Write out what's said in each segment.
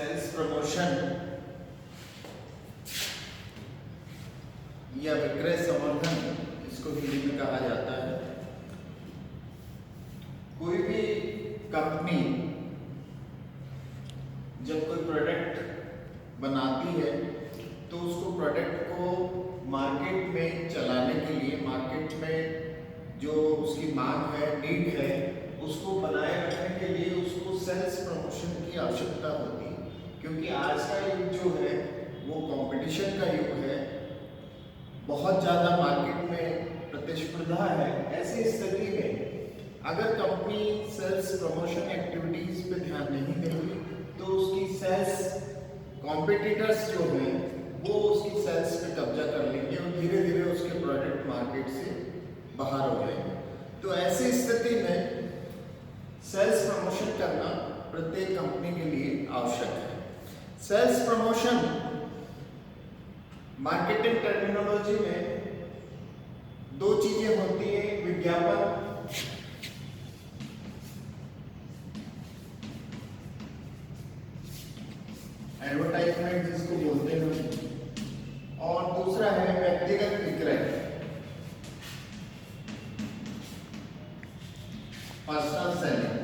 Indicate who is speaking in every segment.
Speaker 1: Sales promotion या विक्रय संवर्धन इसको हिंदी में कहा जाता है। कोई भी कंपनी जब कोई प्रोडक्ट बनाती है तो उसको प्रोडक्ट को मार्केट में चलाने के लिए, मार्केट में जो उसकी मांग है, नीड है, उसको बनाए रखने के लिए उसको सेल्स प्रमोशन की आवश्यकता होती है। क्योंकि आज का युग जो है वो कंपटीशन का युग है, बहुत ज़्यादा मार्केट में प्रतिस्पर्धा है। ऐसी स्थिति में अगर कंपनी सेल्स प्रमोशन एक्टिविटीज़ पे ध्यान नहीं देगी तो उसकी सेल्स कॉम्पिटिटर्स जो हैं वो उसकी सेल्स पे कब्जा कर लेंगे और धीरे धीरे उसके प्रोडक्ट मार्केट से बाहर हो जाएंगे। तो ऐसी स्थिति में सेल्स प्रमोशन करना प्रत्येक कंपनी के लिए आवश्यक है। सेल्स प्रमोशन मार्केटिंग टर्मिनोलॉजी में दो चीजें होती हैं, विज्ञापन एडवर्टाइजमेंट जिसको बोलते हैं, और दूसरा है व्यक्तिगत विक्रय, पर्सनल सेलिंग।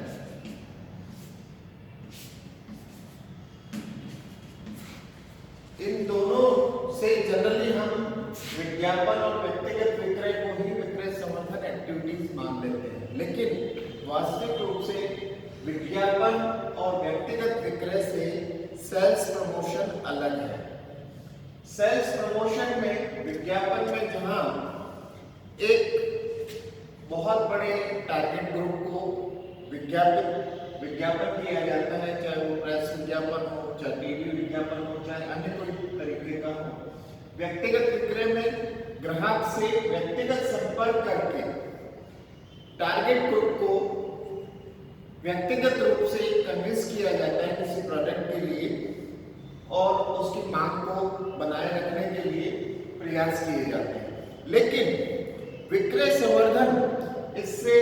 Speaker 1: इन दोनों से जनरली हम विज्ञापन और व्यक्तिगत विक्रय को ही विक्रय संवर्धन एक्टिविटीज मान लेते हैं, लेकिन वास्तविक रूप से विज्ञापन और व्यक्तिगत विक्रय से सेल्स प्रमोशन अलग है। सेल्स प्रमोशन में, विज्ञापन में जहां एक बहुत बड़े टारगेट ग्रुप को विज्ञापन किया जाता है, चाहे वो प्रेस विज्ञापन हो, चाहे टीवी विज्ञापन हो, चाहे अन्य कोई तरीके का हो। व्यक्तिगत विक्रय में ग्राहक से व्यक्तिगत संपर्क करके टारगेट ग्रुप को व्यक्तिगत रूप से कन्विंस किया जाता है किसी प्रोडक्ट के लिए और उसकी मांग को बनाए रखने के लिए प्रयास किए जाते हैं। लेकिन विक्रय संवर्धन इससे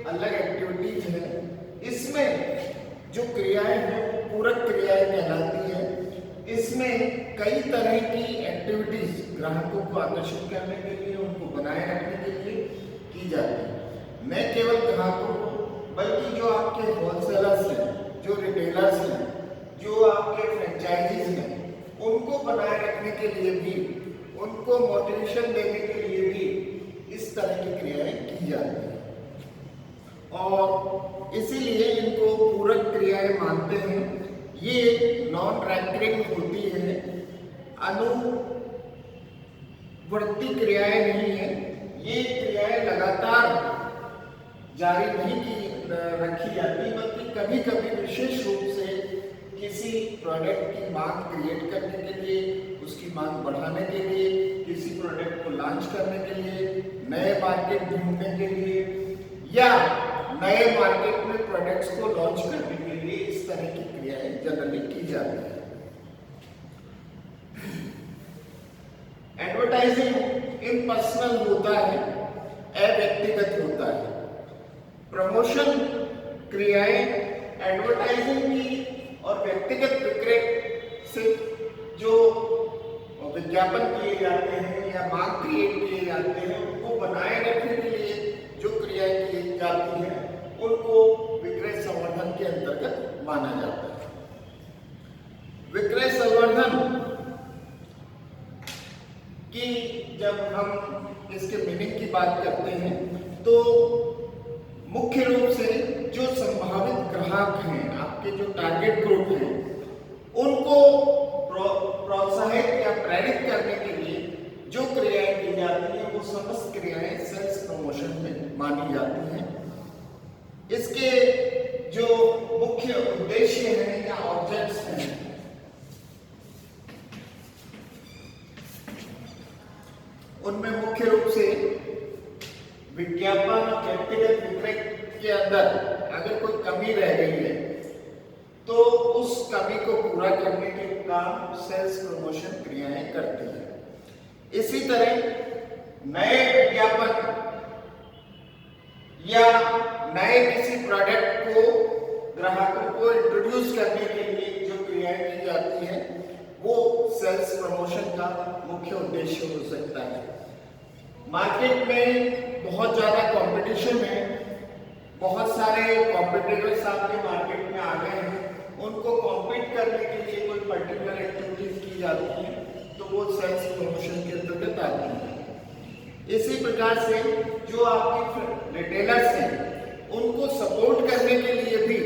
Speaker 1: अलग एक्टिविटीज है। इसमें जो क्रियाएं हैं वो पूरक क्रियाएं कहलाती है। इसमें कई तरह की एक्टिविटीज ग्राहकों को आकर्षित करने के लिए, उनको बनाए रखने के लिए की जाती है। न केवल ग्राहकों को बल्कि जो आपके होलसेलर्स हैं, जो रिटेलर्स हैं, जो आपके फ्रेंचाइजीज हैं, उनको बनाए रखने के लिए भी, उनको मोटिवेशन देने के लिए भी इस तरह की क्रियाएं की जाती हैं और इसीलिए इनको पूरक क्रियाएं मानते हैं। ये नॉन रैंकरिंग होती है, अनुवर्ती क्रियाएं नहीं है। ये क्रियाएं लगातार जारी नहीं की रखी जाती, बल्कि कभी कभी विशेष रूप से किसी प्रोडक्ट की मांग क्रिएट करने के लिए, उसकी मांग बढ़ाने के लिए, किसी प्रोडक्ट को लॉन्च करने के लिए, नए मार्केट ढूंढने के लिए या नए मार्केट में प्रोडक्ट्स को लॉन्च करने के लिए इस तरह की क्रियाएं जनरली की जाती है। एडवर्टाइजिंग इम्पर्सनल होता है, अव्यक्तिगत होता है। प्रमोशन क्रियाएं एडवर्टाइजिंग की और व्यक्तिगत विक्रय से जो विज्ञापन किए जाते हैं या मांग क्रिएट किए जाते हैं, उनको बनाए रखने के लिए जो क्रियाएं की जाती हैं उनको विक्रय संवर्धन के अंतर्गत माना जाता है। विक्रय संवर्धन की जब हम इसके मीनिंग की बात करते हैं तो मुख्य रूप से जो संभावित ग्राहक हैं, आपके जो टारगेट ग्रुप हैं, उनको प्रोत्साहित या प्रेरित करने के लिए जो क्रियाएं की जाती हैं वो समस्त क्रियाएं सेल्स प्रमोशन में मानी जाती हैं। इसके जो मुख्य उद्देश्य हैं या ऑब्जेक्ट्स हैं, उनमें मुख्य रूप से विज्ञापन और व्यक्तिगत विक्रय के अंदर अगर कोई कमी रह गई है तो उस कमी को पूरा करने के काम सेल्स प्रमोशन क्रियाएं करती है। इसी तरह नए विज्ञापन या नए किसी प्रोडक्ट को ग्राहकों को इंट्रोड्यूस करने के लिए जो क्रिया क्रियाएं की जाती हैं वो सेल्स प्रमोशन का मुख्य उद्देश्य हो सकता है। मार्केट में बहुत ज़्यादा कंपटीशन है, बहुत सारे कॉम्पिटिटर्स आपके मार्केट में आ गए हैं, उनको कॉम्पीट करने के लिए कोई पर्टिकुलर एक्टिविटीज की जाती है तो वो सेल्स प्रमोशन के अंतर्गत आती है। इसी प्रकार से जो आपके रिटेलर्स हैं उनको सपोर्ट करने के लिए भी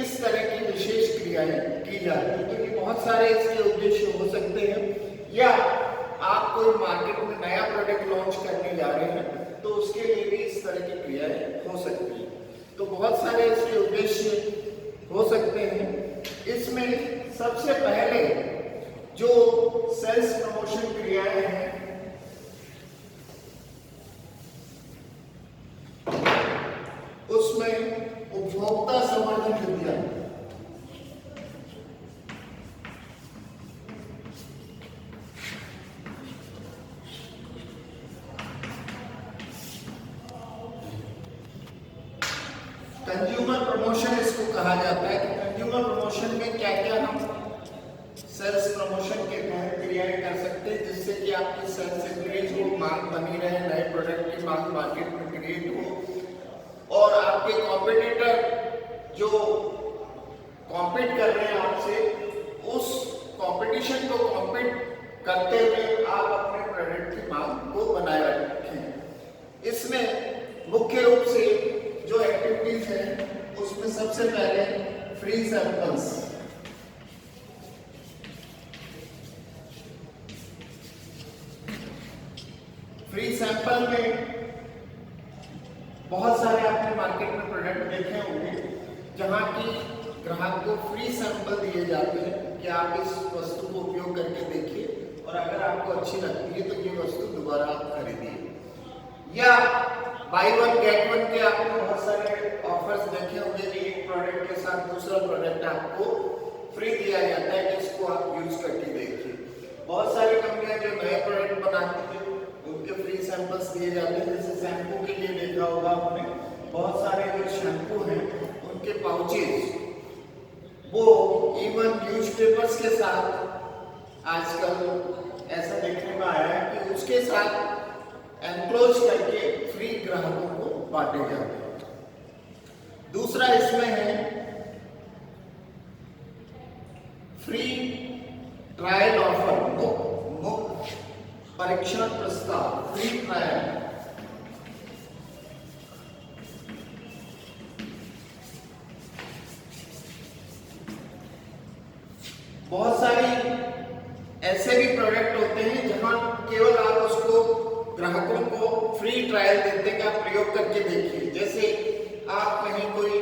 Speaker 1: इस तरह की विशेष क्रियाएं की जाती है। तो ये बहुत सारे इसके उद्देश्य हो सकते हैं, या आप कोई मार्केट में नया प्रोडक्ट लॉन्च करने जा रहे हैं तो उसके लिए भी इस तरह की क्रियाएं हो सकती है। तो बहुत सारे इसके उद्देश्य हो सकते हैं। इसमें सबसे पहले जो सेल्स प्रमोशन क्रियाएं हैं उसमें उपभोक्ता संवर्धन विधियां, कंज्यूमर प्रमोशन इसको कहा जाता है कि कंज्यूमर प्रमोशन में क्या क्या हम सेल्स प्रमोशन के तहत क्रियाएं कर सकते हैं जिससे कि आपकी सेल्स इंक्रीज हो, मांग बनी रहे, नए प्रोडक्ट की मांग मार्केट में क्रिएट हो और आपके कॉम्पिटिटर जो कॉम्पीट कर रहे हैं आपसे उस कंपटीशन को कॉम्पीट करते हुए आप अपने प्रोडक्ट की मांग को बनाए रखें। इसमें मुख्य रूप से जो एक्टिविटीज है उसमें सबसे पहले फ्री सैंपल्स, फ्री सैंपल में बहुत सारे आपने मार्केट में प्रोडक्ट देखे होंगे जहां की ग्राहक को फ्री सैंपल दिए जाते हैं कि आप इस वस्तु को उपयोग करके देखिए और अगर आपको अच्छी लगती है तो ये वस्तु दोबारा आप खरीदिए। या बाय वन गेट वन के आपने बहुत सारे ऑफर्स देखे होंगे कि एक प्रोडक्ट के साथ दूसरा प्रोडक्ट आपको फ्री दिया जाता है कि इसको आप यूज करके देखिए। बहुत सारी कंपनियां जो नए प्रोडक्ट बनाती है उनके फ्री सैंपल्स दिए जाते हैं। जैसे शैम्पू के लिए देखा होगा आपने, बहुत सारे जो शैम्पू हैं उनके पाउचेज वो इवन न्यूज़पेपर्स के साथ आजकल ऐसा देखने में आया है कि उसके साथ एनक्लोज करके फ्री ग्राहकों को बांटे जाते हैं। दूसरा इसमें है फ्री ट्रायल ऑफर, मुफ्त परीक्षण प्रस्ताव, फ्री ट्रायल। बहुत सारी ऐसे भी प्रोडक्ट होते हैं जहां केवल आप उसको ग्राहकों को फ्री ट्रायल देते हैं कि आप प्रयोग करके देखिए। जैसे आप कहीं कोई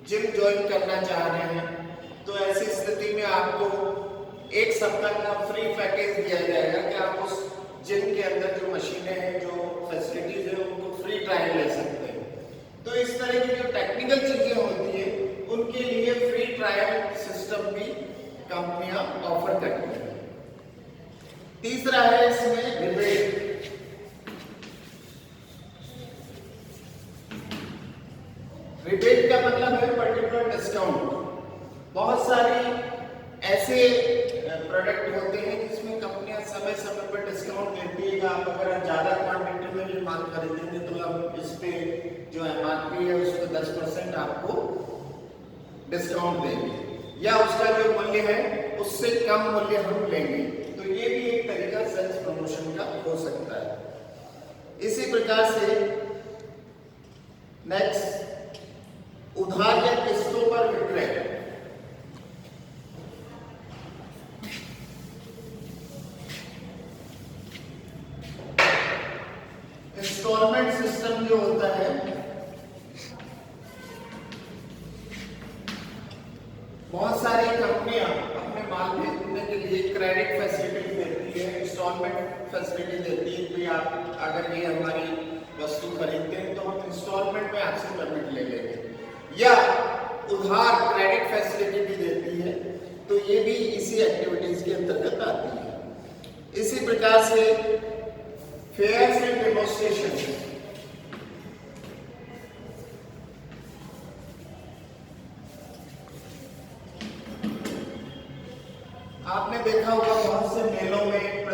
Speaker 1: जिम ज्वाइन करना चाह रहे हैं तो ऐसी स्थिति में आपको एक सप्ताह का फ्री पैकेज दिया जाएगा कि आप उस जिम के अंदर जो मशीनें हैं, जो फैसिलिटीज हैं उनको फ्री ट्रायल ले सकते हैं। तो इस तरह की जो टेक्निकल चीजें होती है उनके लिए फ्री ट्रायल सिस्टम भी कंपनियां ऑफर करती हैं। तीसरा है इसमें रिबेट। रिबेट का मतलब है पर्टिकुलर डिस्काउंट। बहुत सारी ऐसे प्रोडक्ट होते हैं जिसमें कंपनियां समय समय पर डिस्काउंट देती है कि आप अगर ज्यादा क्वांटिटी में ये माल खरीदेंगे तो हम इस पे जो एमआरपी है उस पर 10% आपको डिस्काउंट देंगे, या उसका जो मूल्य है उससे कम मूल्य हम लेंगे। तो ये भी एक तरीका सेल्स प्रमोशन का हो सकता है। इसी प्रकार से नेक्स्ट उधार या किस्तों पर विक्रय। इंस्टॉलमेंट सिस्टम जो होता है बहुत सारी कंपनियां अपने माल बेचने के लिए क्रेडिट फैसिलिटी देती है, इंस्टॉलमेंट फैसिलिटी देती है कि आप अगर ये हमारी वस्तु खरीदते हैं तो हम इंस्टॉलमेंट में आपसे पेमेंट ले लेंगे, या उधार क्रेडिट फैसिलिटी भी देती है। तो ये भी इसी एक्टिविटीज के अंतर्गत आती है। इसी प्रकार से फेयर्स एंड डेमोन्स्ट्रेशन।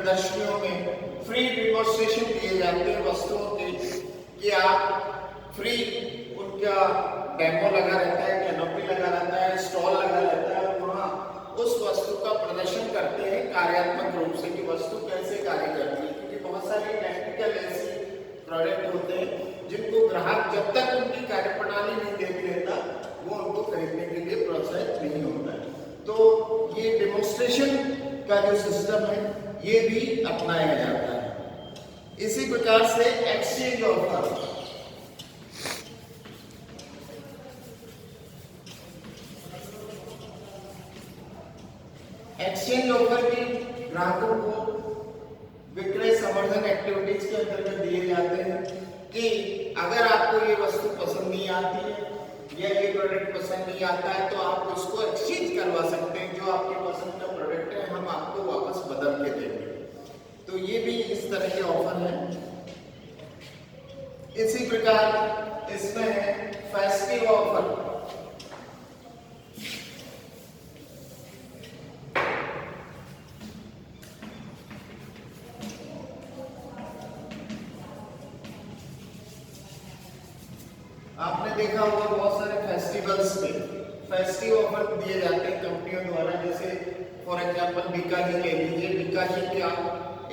Speaker 1: प्रदर्शनियों में फ्री डिमॉन्स्ट्रेशन दिए जाते हैं वस्तुओं के, कि आप फ्री उनका डेमो लगा रहता है, कैनोपी लगा रहता है, स्टॉल लगा रहता है, वहाँ उस वस्तु का प्रदर्शन करते हैं कार्यात्मक रूप से कि वस्तु कैसे कार्य करती है। क्योंकि बहुत सारे टेक्निकल ऐसे प्रोडक्ट होते हैं जिनको ग्राहक जब तक उनकी कार्यप्रणाली नहीं देख लेता वो उनको खरीदने के लिए प्रोत्साहित नहीं होता है। तो ये डेमोन्स्ट्रेशन का जो सिस्टम है ये भी अपनाया जाता है। इसी प्रकार से एक्सचेंज ऑफर, एक्सचेंज ऑफर भी ग्राहकों को विक्रय संवर्धन एक्टिविटीज के अंतर्गत दिए जाते हैं कि अगर आपको ये वस्तु पसंद नहीं आती है या ये प्रोडक्ट पसंद नहीं आता है तो आप उसको एक्सचेंज करवा सकते हैं। जो आपके पसंद का प्रोडक्ट है हम आपको वापस बदल के देंगे। तो ये भी इस तरह के ऑफर है। इसी प्रकार इसमें है फेस्टिव ऑफर। आपने देखा होगा बहुत सारे फेस्टिवल्स में फेस्टिव ऑफर दिए जाते हैं कंपनियों द्वारा। जैसे फॉर एग्जांपल बीकाजी ले लीजिए, बीकाजी के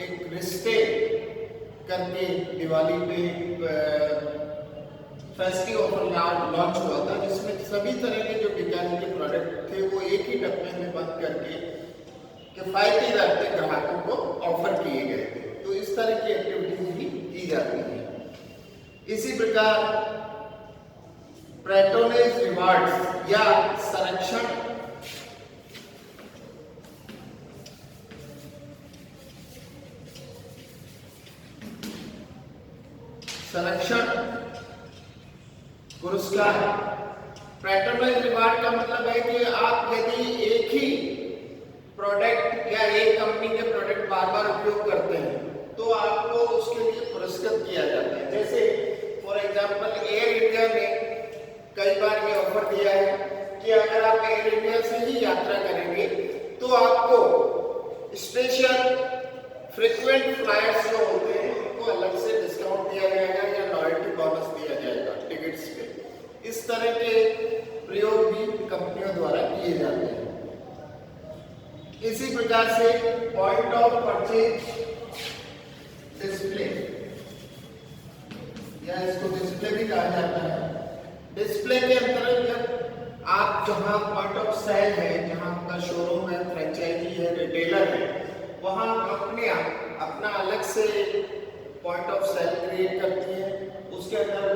Speaker 1: एक रिश्ते करके दिवाली पे फेस्टिव ऑफर लॉन्च हुआ था जिसमें सभी तरह के जो बीकाजी के प्रोडक्ट थे वो एक ही डब्बे में बंद करके किफायती दर पे ग्राहकों को ऑफर किए गए थे। तो इस तरह की एक्टिविटीज भी की जाती है। इसी प्रकार पैट्रोनेज रिवार्ड्स या संरक्षण, पुरस्कार। पैट्रोनेज रिवार्ड का मतलब है कि आप यदि एक ही प्रोडक्ट या एक कंपनी के प्रोडक्ट बार बार उपयोग करते हैं तो आपको उसके लिए पुरस्कृत किया जाता है। जैसे फॉर एग्जांपल एयर इंडिया ने कई बार ये ऑफर दिया है कि अगर आप एयर इंडिया से ही यात्रा करेंगे तो आपको स्पेशल फ्रीक्वेंट फ्लायर्स जो होते हैं उनको अलग से डिस्काउंट दिया जाएगा या लॉयल्टी बोनस दिया जाएगा टिकट्स पे। इस तरह के प्रयोग भी कंपनियों द्वारा किए जाते हैं। इसी प्रकार से पॉइंट ऑफ परचेज डिस्प्ले या इसको डिस्प्ले भी कहा जाता है। डिस्प्ले के अंतर्गत आप जहां पॉइंट ऑफ सेल है, जहां आपका शोरूम है, फ्रेंचाइजी है, रिटेलर है, वहां कंपनियां अपना अलग से पॉइंट ऑफ सेल क्रिएट करती है। उसके अंदर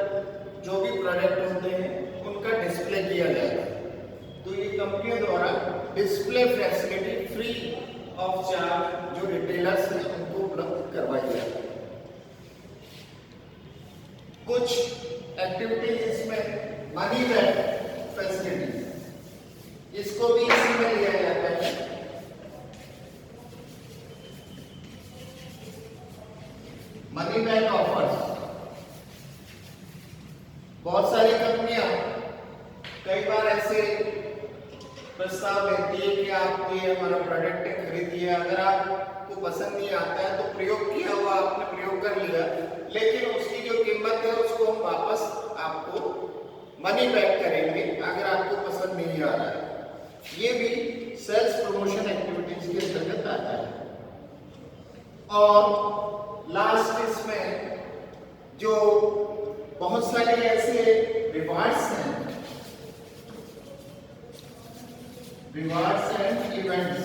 Speaker 1: जो भी प्रोडक्ट होते हैं उनका डिस्प्ले किया जाता है। तो ये कंपनियों द्वारा display facility free of charge जो रिटेलर्स हैं उनको उपलब्ध करवाई जाती है। कुछ एक्टिविटीज इसमें मनी बैक फैसिलिटी, इसको भी इसी में लिया जाता है। मनी बैक ऑफर्स, बहुत सारी कंपनियां कई बार ऐसे प्रस्ताव देती है कि आप ये हमारा प्रोडक्ट खरीदिए, अगर आपको पसंद नहीं आता है तो प्रयोग किया हुआ आपने प्रयोग कर लिया, लेकिन उसकी जो कीमत है उसको हम वापस आपको मनी बैक करेंगे अगर आपको पसंद नहीं आ रहा है। ये भी सेल्स प्रमोशन एक्टिविटीज के अंतर्गत आता है। और लास्ट इसमें जो बहुत सारे ऐसे रिवार्ड्स हैं, रिवार्ड्स एंड इवेंट्स,